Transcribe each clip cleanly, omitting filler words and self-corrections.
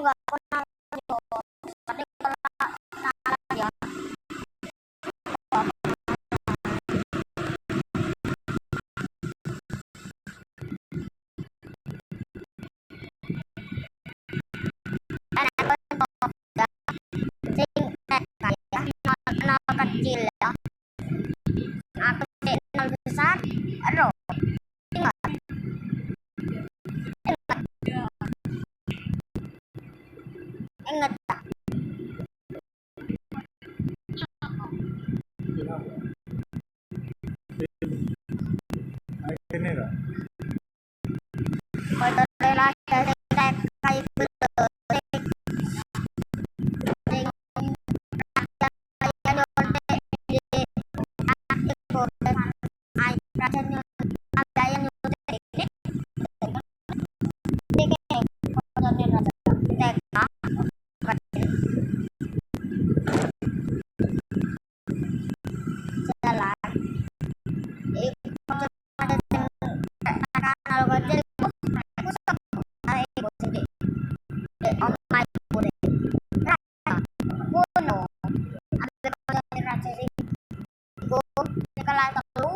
nggak pernah jawab. Tapi kalau salah ya ada contoh sing kayak nol kecil ya. Aku cek nol besar, aduh, ingat, ingat tak? Kalau relasi sing kayak gitu, sing kaya nyontek di aktif ay rasanya ada yang nyontek ini kalau di rasa TK jalan kalau ada sing kanal kecil aku suka ibu sendiri om my boleh kuno ambil kalau di rasa sing ibu sekolah telu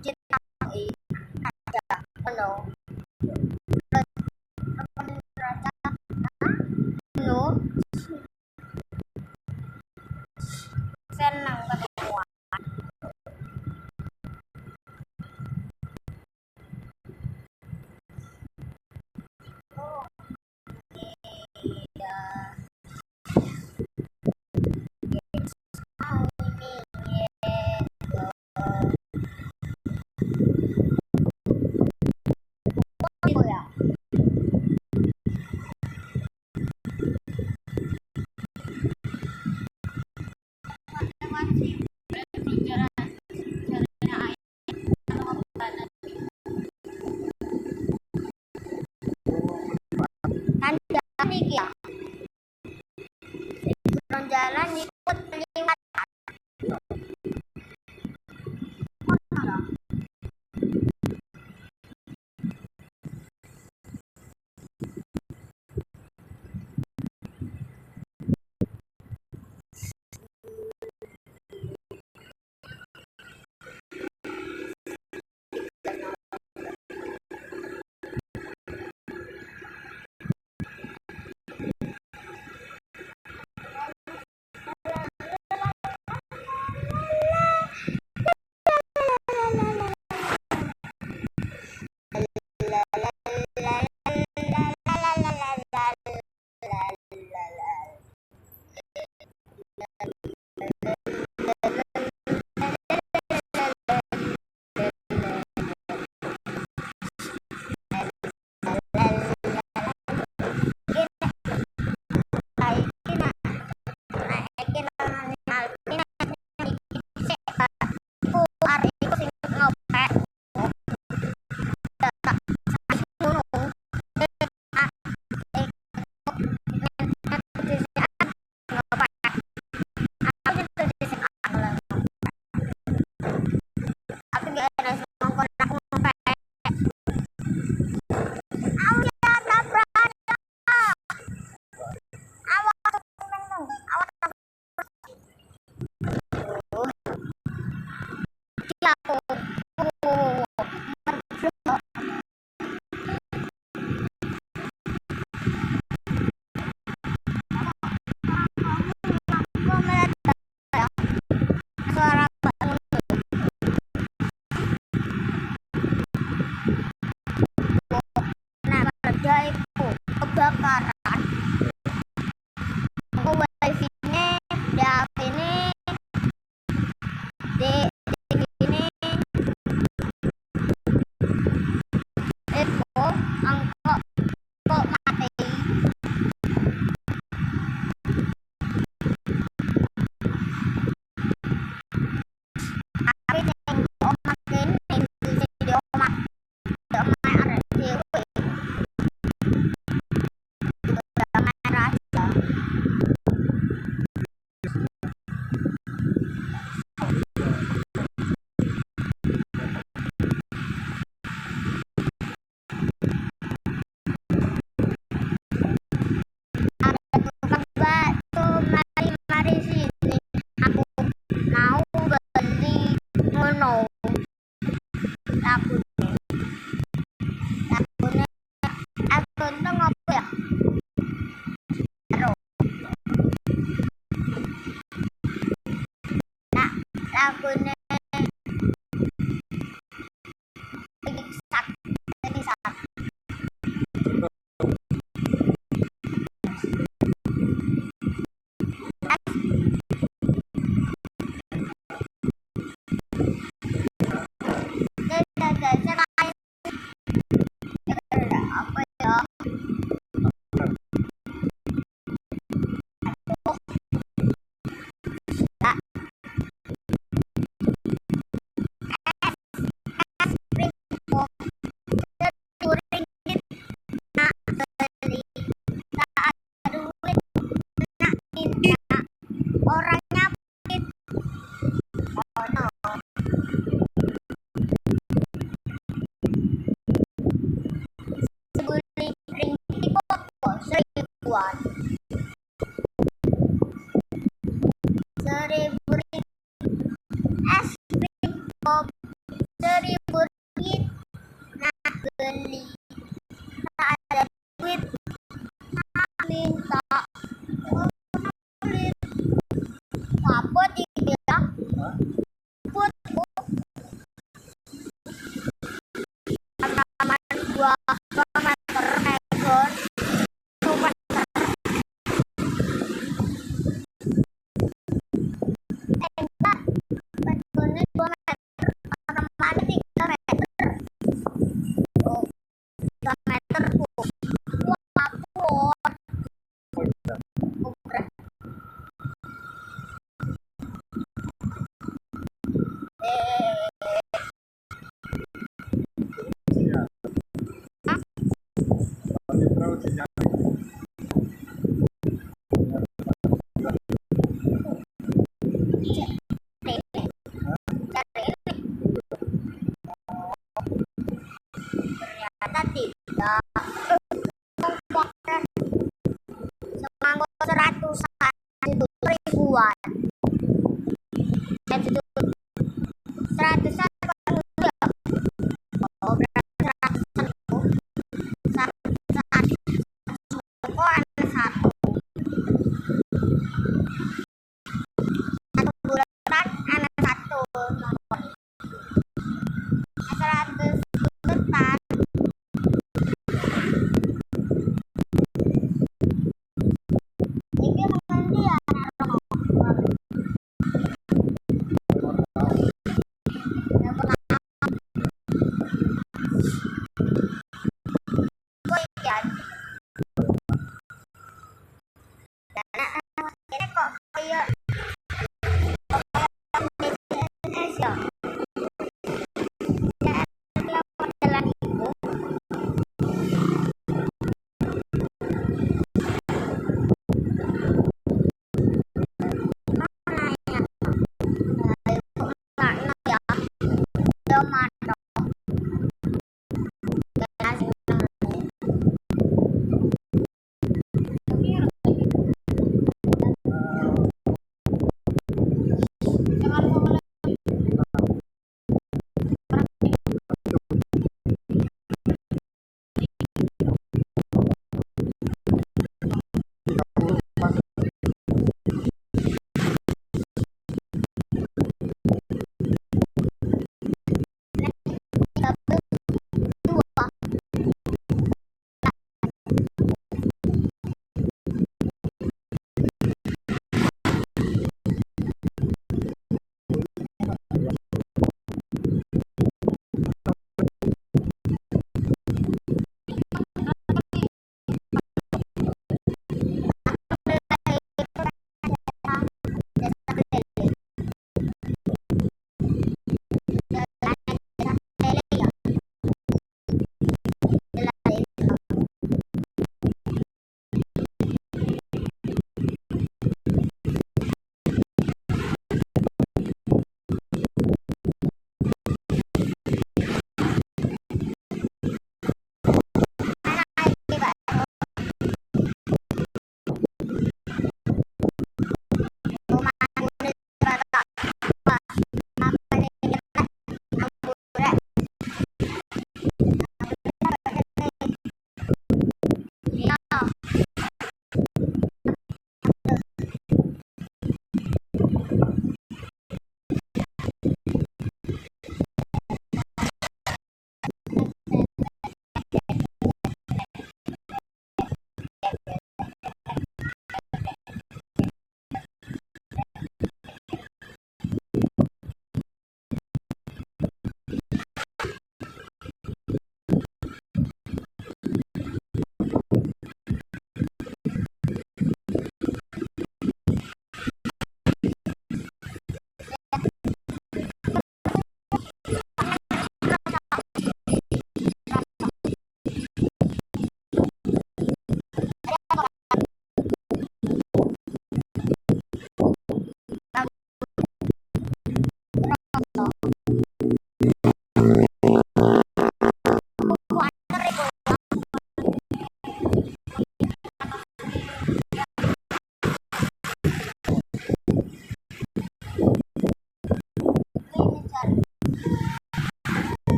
kita ada kuno rasa kuno senang ketemu. Oh iya gitu ya. Kan jalan iki ya turun jalan ikut lewat kebakaran. Aku wifi-nya di ini di ini angkok kok mati. Tapi yang makin di omak ada cewek merah aja. ringgit es krim pop 1.000 ringgit. Nah beli tak ada duit, minta kulit apa dibilang putku halaman 2 meter megon enggak megonnya 2 meter halaman 3 meter. Oh 3 meter tuh wah kuat ternyata tidak semangkuk 100-an itu ribuan itu 100-an oh berarti 100-an itu kok ada satu bulan ada satu nomor 100 bulan ini makan dia kok kaya